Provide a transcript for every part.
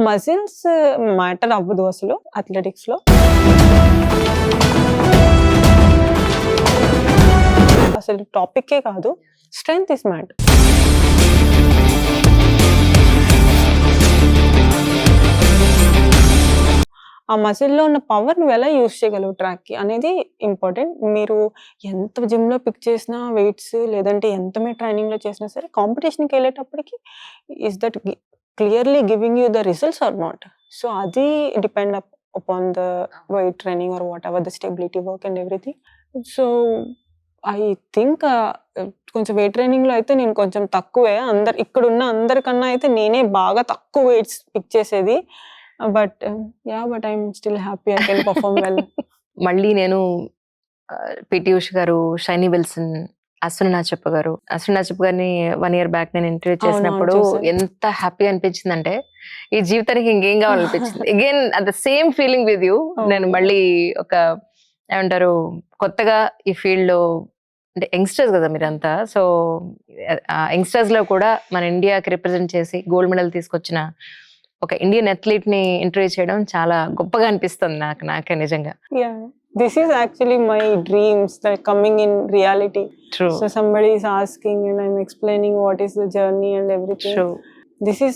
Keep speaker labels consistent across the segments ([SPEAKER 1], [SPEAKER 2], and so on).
[SPEAKER 1] Muscles matter అవ్వదు అసలు athletics లో. అసలు టాపిక్కే కాదు, స్ట్రెంగ్త్ ఇస్ మ్యాటర్. ఆ మజిల్లో ఉన్న పవర్ నువ్వు ఎలా యూజ్ చేయగలవు ట్రాక్కి అనేది ఇంపార్టెంట్. మీరు ఎంత జిమ్లో పిక్ చేసినా వెయిట్స్, లేదంటే ఎంత మీరు ట్రైనింగ్లో చేసినా సరే, కాంపిటీషన్కి వెళ్ళేటప్పటికి is that clearly giving you the results or not. So అది depend upon the weight training or whatever the stability work and everything. So I think కొంచెం వెయిట్ ట్రైనింగ్లో అయితే నేను కొంచెం తక్కువే, ఇక్కడున్న అందరికన్నా అయితే నేనే బాగా తక్కువ వెయిట్స్ పిక్ చేసేది. But I'm still happy, I can perform well.
[SPEAKER 2] మళ్ళీ నేను పిటి ఉష గారు, షైనీ విల్సన్, అశ్విని నాచప్ప గారిని 1 year బ్యాక్ నేను ఇంటర్వ్యూ చేసినప్పుడు ఎంత హ్యాపీ అనిపించింది అంటే, ఈ జీవితానికి ఇంకేం కావాలనిపించింది. Again at the same feeling with you. నేను మళ్ళీ ఒక ఏమంటారు, కొత్తగా ఈ ఫీల్డ్ లో, అంటే యంగ్స్టర్స్ కదా మీరంతా, సో యంగ్స్టర్స్ లో కూడా మన ఇండియాకి రిప్రజెంట్ చేసి గోల్డ్ మెడల్ తీసుకొచ్చిన ఒక ఇండియన్ అథ్లీట్ ని ఇంటర్వ్యూ చేయడం చాలా గొప్పగా అనిపిస్తుంది నాకే నిజంగా.
[SPEAKER 1] This is actually my dreams that coming in reality.
[SPEAKER 2] True.
[SPEAKER 1] So somebody is asking and I'm explaining what is the journey and everything.
[SPEAKER 2] True.
[SPEAKER 1] This is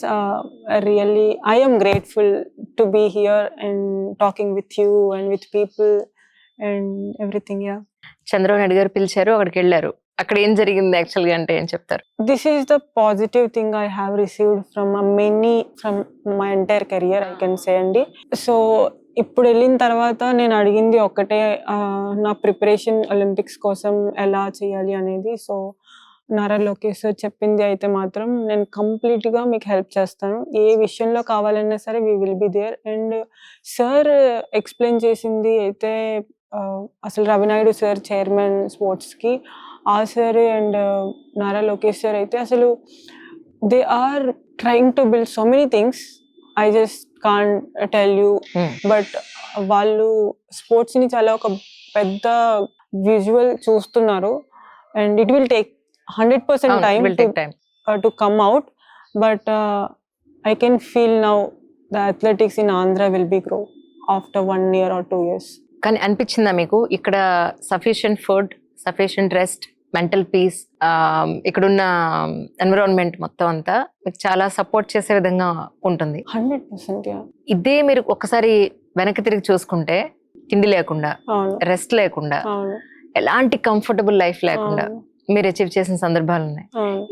[SPEAKER 1] really, I am grateful to be here and talking with you and with people and everything.
[SPEAKER 2] Chandrababu Naidu గారు పిలిచారు, అక్కడికి వెళ్ళారు. అక్కడ ఏం జరిగింది actual గా అంటే ఏం చెప్తారు?
[SPEAKER 1] This is the positive thing I have received from my entire career, I can say అండి. సో ఇప్పుడు వెళ్ళిన తర్వాత నేను అడిగింది ఒక్కటే, నా ప్రిపరేషన్ ఒలింపిక్స్ కోసం ఎలా చేయాలి అనేది. సో నారా లోకేష్ సార్ చెప్పింది అయితే మాత్రం నేను కంప్లీట్గా మీకు హెల్ప్ చేస్తాను, ఏ విషయంలో కావాలన్నా సరే we will be there. And sir explain చేసింది అయితే, అసలు రవినాయుడు సార్ చైర్మన్ స్పోర్ట్స్కి, ఆ sir and Nara Lokesh sir అయితే అసలు they are trying to build so many things, I just can't tell you. But వాళ్ళు స్పోర్ట్స్ని చాలా ఒక పెద్ద విజువల్ చూస్తున్నారు. And it will take 100% time to come out. But I can feel now the athletics in Andhra will be grow after 1 year or 2 years.
[SPEAKER 2] కానీ అనిపించిందా మీకు ఇక్కడ sufficient food, sufficient rest, mental peace, ఇక్కడున్న environment మొత్తం అంతా మీకు చాలా support చేసే విధంగా ఉంటుంది?
[SPEAKER 1] 100%.
[SPEAKER 2] ఇదే మీరు ఒకసారి వెనక్కి తిరిగి చూసుకుంటే, తిండి లేకుండా, రెస్ట్ లేకుండా, ఎలాంటి కంఫర్టబుల్ లైఫ్ లేకుండా మీరు అచీవ్ చేసిన సందర్భాలు ఉన్నాయి.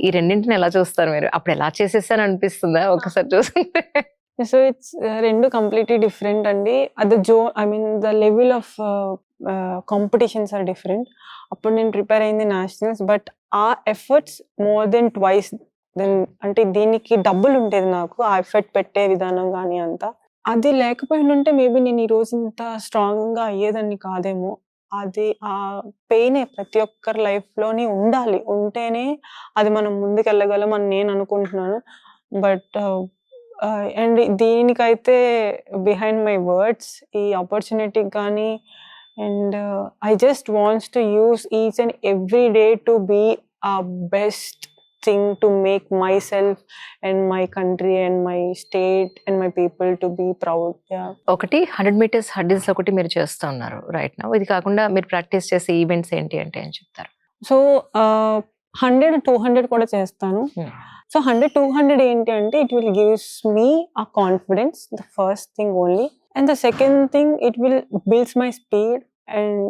[SPEAKER 2] ఈ రెండింటిని ఎలా చూస్తారు మీరు? అప్పుడు ఎలా చేసేసాను అనిపిస్తుందా ఒకసారి చూసుకుంటే?
[SPEAKER 1] సో ఇట్స్ రెండు కంప్లీట్లీ డిఫరెంట్ అండి. The level of competitions are different. అప్పుడు నేను ప్రిపేర్ అయింది నేషనల్స్, బట్ ఆ efforts more than twice than, అంటే దీనికి డబ్బులు ఉండేది నాకు, ఆ ఎఫర్ట్ పెట్టే విధానం కానీ అంతా. అది లేకపోయినంటే మేబీ నేను ఈ రోజు ఇంత స్ట్రాంగ్గా అయ్యేదాన్ని కాదేమో. అది ఆ పెయిన్ ప్రతి ఒక్కరి లైఫ్లోని ఉండాలి, ఉంటేనే అది మనం ముందుకెళ్ళగలం అని నేను అనుకుంటున్నాను. బట్ అండ్ దీనికైతే బిహైండ్ మై వర్డ్స్, ఈ ఆపర్చునిటీకి కానీ, and I just wants to use each and every day to be a best thing to make myself and my country and my state and my people to be proud.
[SPEAKER 2] ఒకటి 100 meters hurdles ఒకటి మీరు చేస్తూ ఉన్నారు right now. ఇది కాకుండా మీరు practice చేసే events ఏంటి అంటే ఏం చెప్తారు?
[SPEAKER 1] సో 100, 200 కూడా చేస్తాను. సో 100, 200 ఏంటి అంటే, ఇట్ విల్ గివ్స్ మీ ఆ confidence, the first thing only. And the second thing, it will builds my speed and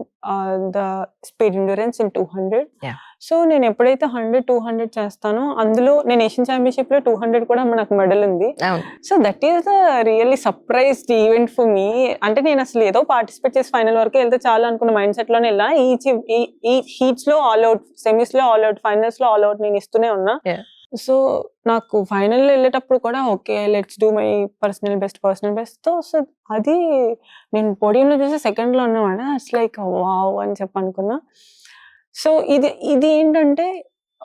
[SPEAKER 1] the speed endurance in 200. So నేను ఎప్పుడైతే 100, 200 చేస్తానో, అందులో నేను ఏషియన్ ఛాంపియన్షిప్ లో 200 కూడా నాకు మెడల్ ఉంది. So that is the really surprised event for me. అంటే నేను అసలు ఏదో పార్టిసిపేట్ చేసి ఫైనల్ వరకు వెళ్తే చాలా అనుకున్న మైండ్ సెట్ లోనే వెళ్ళా. ఈ హీట్స్ లో ఆల్ అవుట్, సెమీస్ లో ఆల్ అవుట్, ఫైనల్స్ లో ఆల్ అవుట్ నేను ఇస్తూనే ఉన్నా. సో నాకు ఫైనల్ వెళ్ళేటప్పుడు కూడా okay, let's do my personal best తో. సో అది నేను పోడియంలో చూసి సెకండ్ లో ఉన్నమాట. ఇట్స్ లైక్ వావ్ అని చెప్పి అనుకున్నా. సో ఇది ఏంటంటే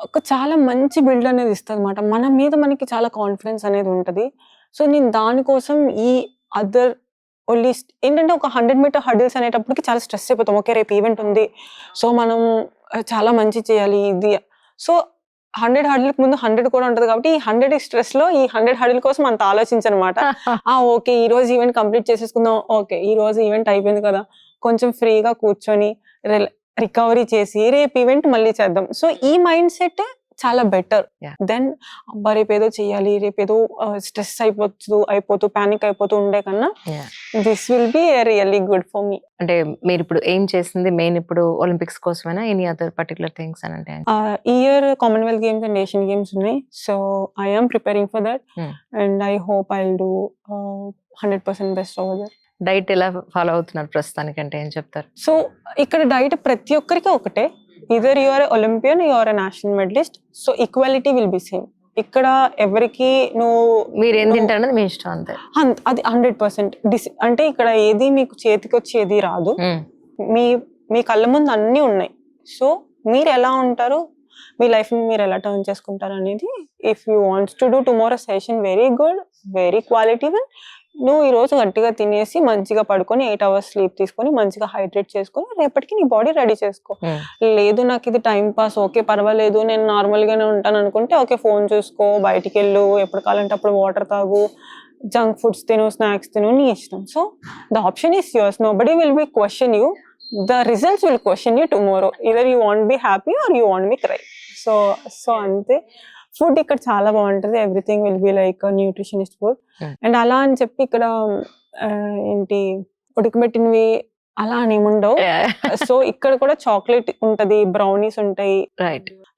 [SPEAKER 1] ఒక చాలా మంచి బిల్డ్ అనేది ఇస్తుంది అనమాట. మన మీద మనకి చాలా కాన్ఫిడెన్స్ అనేది ఉంటుంది. సో నేను దానికోసం ఈ అదర్ ఓన్లీ ఏంటంటే, ఒక 100 meter హర్డిల్స్ అనేటప్పటికి చాలా స్ట్రెస్ అయిపోతాం. ఓకే, రేపు ఈవెంట్ ఉంది, సో మనం చాలా మంచి చేయాలి ఇది. సో 100 హర్డిల్కి ముందు 100 కూడా ఉంటది కాబట్టి ఈ 100 స్ట్రెస్ లో ఈ 100 హర్డిల్ కోసం అంత ఆలోచించనమాట. ఓకే ఈ రోజు ఈవెంట్ కంప్లీట్ చేసేసుకుందాం, ఓకే ఈ రోజు ఈవెంట్ అయిపోయింది కదా, కొంచెం ఫ్రీగా కూర్చొని రికవరీ చేసి రేపు ఈవెంట్ మళ్ళీ చేద్దాం. సో ఈ మైండ్ సెట్ చాలా బెటర్ దెన్ రేపేదో చెయ్యాలి, రేపేదో స్ట్రెస్ అయిపోతూ పానిక్ అయిపోతూ ఉండే కన్నా this will be really good for me.
[SPEAKER 2] అంటే మీరు ఇప్పుడు ఏం చేసింది మెయిన్ ఇప్పుడు ఒలింపిక్స్ కోసమేనా, ఎనీ అదర్ పర్టికులర్ థింగ్స్ అని అంటే?
[SPEAKER 1] ఈ year Commonwealth Games and Asian Games ఉన్నాయి, so I am preparing for that and I hope I will do 100% best over that.
[SPEAKER 2] Diet ఎలా ఫాలో అవుతున్నారు ప్రస్తుతానికి అంటే ఏం చెప్తారు?
[SPEAKER 1] సో ఇక్కడ డైట్ ప్రతి ఒక్కరికి ఒకటే, either you are Olympian you are national medallist, so equality will be same. ఇక్కడ ఎవరికి
[SPEAKER 2] మీరు ఏం తింటారన్నది మీ ఇష్టం అంతే,
[SPEAKER 1] అది 100%. అంటే ఇక్కడ ఏది మీకు చేతికి వచ్చి ఏది రాదు, మీ కళ్ళ ముందు అన్నీ ఉన్నాయి. సో మీరు ఎలా ఉంటారు, మీ లైఫ్ ని మీరు ఎలా టర్న్ చేసుకుంటారు అనేది, if you wants to do tomorrow session very good, very quality one, నువ్వు ఈ రోజు గట్టిగా తినేసి మంచిగా పడుకొని 8 hours స్లీప్ తీసుకొని మంచిగా హైడ్రేట్ చేసుకొని రేపటికి నీ బాడీ రెడీ చేసుకో. లేదు నాకు ఇది టైం పాస్, ఓకే పర్వాలేదు నేను నార్మల్ గానే ఉంటాను అనుకుంటే ఓకే ఫోన్ చూసుకో, బయటికి వెళ్ళు, ఎప్పుడు కావాలంటే అప్పుడు వాటర్ తాగు, జంక్ ఫుడ్స్ తిను, స్నాక్స్ తిను, నీ ఇష్టం. So the option is yours, nobody will be question you, the results will question you tomorrow, either you want be happy or you want be cry. So అంతే. Food ఇక్కడ చాలా బాగుంటది, everything will be like nutritionist food. And అలా అని చెప్పి ఇక్కడ ఏంటి ఉడకబెట్టినవి అలా అని ఏముండవు. సో ఇక్కడ కూడా చాక్లెట్ ఉంటది, బ్రౌనీస్ ఉంటాయి,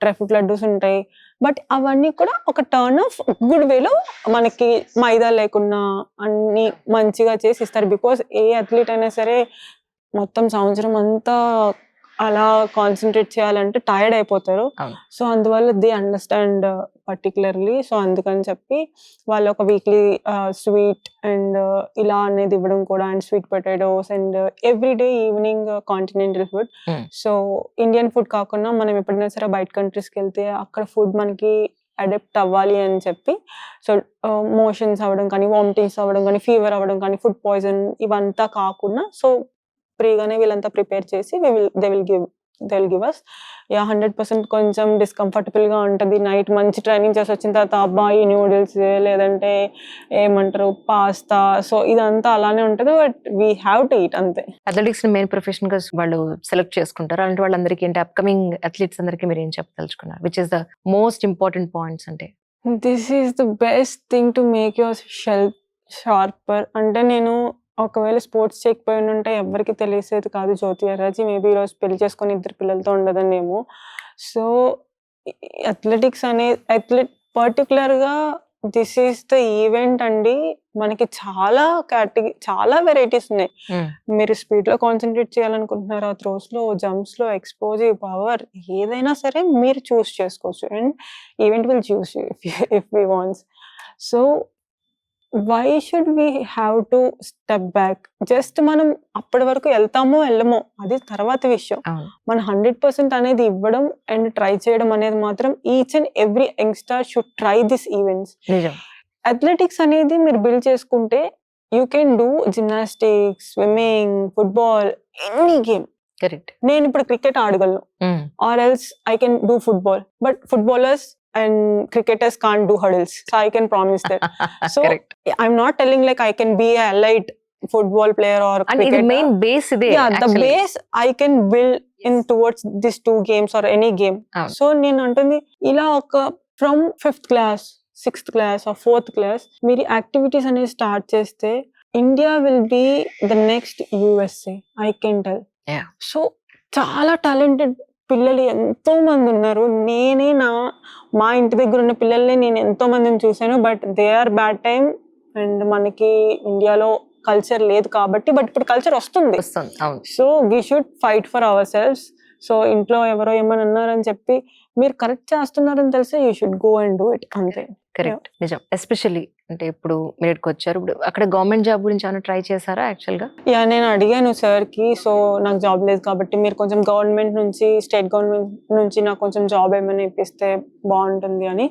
[SPEAKER 1] డ్రై ఫ్రూట్ లడ్డూస్ ఉంటాయి, బట్ అవన్నీ కూడా ఒక టర్న్ ఆఫ్ గుడ్ వేలో మనకి మైదా లేకుండా అన్ని మంచిగా చేసి ఇస్తారు. బికాస్ ఏ అథ్లీట్ అయినా సరే మొత్తం సంవత్సరం అంతా అలా కాన్సన్ట్రేట్ చేయాలంటే టైర్డ్ అయిపోతారు. సో అందువల్ల దే అండర్స్టాండ్ పర్టికులర్లీ. సో అందుకని చెప్పి వాళ్ళు ఒక వీక్లీ స్వీట్ అండ్ ఇలా అనేది ఇవ్వడం కూడా, and sweet potatoes and everyday evening continental food. So Indian food కాకుండా మనం ఎప్పుడైనా సరే బయట కంట్రీస్కి వెళ్తే అక్కడ ఫుడ్ మనకి అడాప్ట్ అవ్వాలి అని చెప్పి, సో మోషన్స్ అవ్వడం కానీ, వామిటింగ్స్ అవ్వడం కానీ, ఫీవర్ అవ్వడం కానీ, ఫుడ్ పాయిజన్ ఇవంతా కాకుండా సో ఫ్రీగానే వీళ్ళంతా ప్రిపేర్ చేసి దే విల్ గివ్ us 100%. కొంచెం డిస్కంఫర్టబుల్ గా ఉంటది, నైట్ మంచి ట్రైనింగ్ చేసి వచ్చిన తర్వాత అబ్బాయి న్యూడిల్స్ లేదంటే ఏమంటారు పాస్తా, సో ఇదంతా అలానే ఉంటది, but we have to eat అంతే.
[SPEAKER 2] అథ్లెటిక్స్ మెయిన్ ప్రొఫెషన్ గా వాళ్ళు సెలెక్ట్ చేసుకుంటారు, అలాంటి వాళ్ళందరికీ ఏంటి అప్కమింగ్ అథ్లీట్స్ అందరికీ మీరు ఏం చెప్పదలుచుకున్నారు, which is the most important points? అంటే
[SPEAKER 1] this is the best thing to make your self sharper. అంటే నేను ఒకవేళ స్పోర్ట్స్ చేయకపోయి ఉంటే ఎవరికి తెలిసేది కాదు జ్యోతి అరాజీ, మేబీ ఈరోజు పెళ్లి చేసుకొని 2 పిల్లలతో ఉండదనేమో. సో అథ్లెటిక్స్ పర్టికులర్గా దిస్ ఈస్ ద ఈవెంట్ అండి. మనకి చాలా వెరైటీస్ ఉన్నాయి. మీరు స్పీడ్ లో కాన్సన్ట్రేట్ చేయాలనుకుంటున్నారా, థ్రోస్ లో, జంప్స్ లో, ఎక్స్ప్లోజివ్ పవర్, ఏదైనా సరే మీరు చూస్ చేసుకోవచ్చు. And event will choose if we wants. So why should we have to step back? జస్ట్ మనం అప్పటి వరకు వెళ్తామో వెళ్ళమో అది తర్వాత విషయం. మన 100% అనేది ఇవ్వడం అండ్ ట్రై చేయడం అనేది మాత్రం each and every youngster should try this events. Athletics అనేది మీరు బిల్డ్ చేసుకుంటే you can do gymnastics, swimming, football, any game.
[SPEAKER 2] Correct.
[SPEAKER 1] నేను ఇప్పుడు క్రికెట్ ఆడగలను, or else I can do football, but footballers and cricketers can't do hurdles, so I can promise that. So correct. I'm not telling like I can be a elite football player or cricketer.
[SPEAKER 2] And the main base ide,
[SPEAKER 1] yeah, actually. The base I can build in towards these 2 games or any game. So నేను అంటుంది ఇలా ఒక from 5th class, 6th class or 4th class మీరు activities అనేది start చేస్తే India will be the next USA, I can tell. So చాలా talented పిల్లలు ఎంతో మంది ఉన్నారు. మా ఇంటి దగ్గర ఉన్న పిల్లల్ని నేను ఎంతో మందిని చూసాను, but they are bad time. And మనకి ఇండియాలో కల్చర్ లేదు కాబట్టి, బట్ ఇప్పుడు కల్చర్ వస్తుంది. So we should fight for ourselves. So ఇంట్లో ఎవరో ఏమని అన్నారని చెప్పి మీరు కరెక్ట్ చేస్తున్నారని తెలిస్తే you should go and do it అంతే.
[SPEAKER 2] కరెక్ట్, నిజం. ఎస్పెషల్లీ అంటే ఇప్పుడు మీరుకి వచ్చారు, ఇప్పుడు అక్కడ గవర్నమెంట్ జాబ్ గురించి ఏమైనా ట్రై చేశారా యాక్చువల్గా?
[SPEAKER 1] నేను అడిగాను సార్కి. సో నాకు జాబ్ లేదు కాబట్టి మీరు కొంచెం గవర్నమెంట్ నుంచి, స్టేట్ గవర్నమెంట్ నుంచి నాకు కొంచెం జాబ్ ఏమైనా ఇప్పిస్తే బాగుంటుంది అని.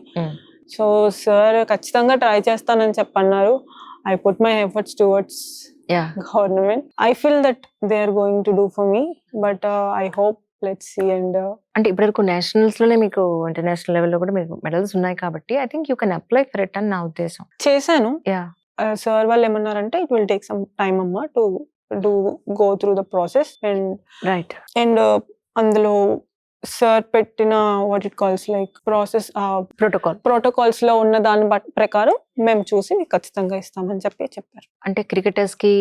[SPEAKER 1] సో సార్ ఖచ్చితంగా ట్రై చేస్తానని చెప్పన్నారు. I put my efforts towards government. I feel that they are going to do for me, but I hope let's see. And
[SPEAKER 2] అంటే ఇప్పటివరకు నేషనల్స్ లోనే మీకు ఇంటర్నేషనల్ లెవెల్లో కూడా మీకు మెడల్స్ ఉన్నాయి కాబట్టి I think you can apply for it అని నా ఉద్దేశం.
[SPEAKER 1] చేశాను.
[SPEAKER 2] యా
[SPEAKER 1] సార్ వాళ్ళు ఏమన్నారంటే it will take some time అమ్మా to go through the process.
[SPEAKER 2] Right.
[SPEAKER 1] And అందులో సార్ పెట్టిన what it calls like process protocols లో ఉన్న దాని ప్రకారం మేము చూసి మీకు ఖచ్చితంగా ఇస్తామని చెప్పారు.
[SPEAKER 2] అంటే క్రికెటర్స్ కి,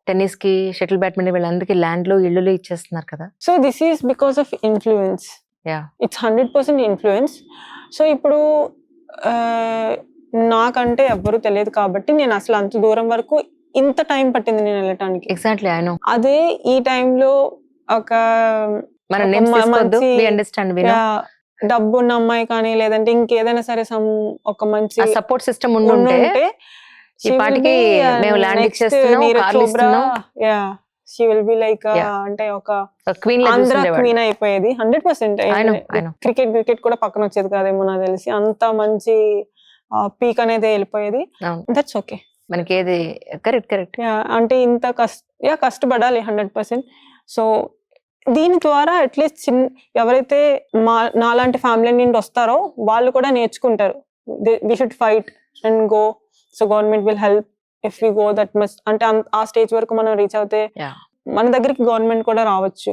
[SPEAKER 2] టెన్నిస్ కి, షటిల్ బ్యాడ్మింటన్ వీళ్ళందరికీ ల్యాండ్ లో ఇళ్ళు ఇచ్చేస్తున్నారు కదా.
[SPEAKER 1] So this is because of influence.
[SPEAKER 2] Yeah
[SPEAKER 1] it's 100% influence. So ఇప్పుడు నాకంటే ఎవ్వరూ తెలియదు కాబట్టి నేను అసలు అంత దూరం వరకు ఇంత టైం పట్టింది నేను వెళ్ళటానికి.
[SPEAKER 2] Exactly I know.
[SPEAKER 1] అదే ఈ టైంలో ఒక
[SPEAKER 2] మన నేమ్స్ తీసుకోవద్దు, we understand, we know.
[SPEAKER 1] డబ్బు ఉన్న అమ్మాయి కానీ లేదంటే ఇంకేదైనా సరే ఒక మంచి
[SPEAKER 2] సపోర్ట్ సిస్టమ్ ఉండుంటే ఈ పాటికి మేము ల్యాండ్ ఇచ్చేస్తున్నాం, కార్లు ఇస్తున్నాం.
[SPEAKER 1] she will be like అంటే ఒక
[SPEAKER 2] క్వీన్
[SPEAKER 1] ఆంధ్ర క్వీన్ అయిపోయేది 100%. క్రికెట్ కూడా పక్కన వచ్చేది కాదేమో నాకు తెలిసి. అంత మంచి పీక్ అనేది వెళ్ళిపోయేది. That's okay.
[SPEAKER 2] మనకి ఏది కరెక్ట్.
[SPEAKER 1] అంటే ఇంత కష్టపడాలి 100%. సో దీని ద్వారా అట్లీస్ట్ ఎవరైతే నాలాంటి ఫ్యామిలీ నుండి వస్తారో వాళ్ళు కూడా నేర్చుకుంటారు. We should fight and go. So government will help if we go that much. అంటే ఆ స్టేజ్ వరకు మనం రీచ్ అవుతే మన దగ్గరికి గవర్నమెంట్ కూడా రావచ్చు.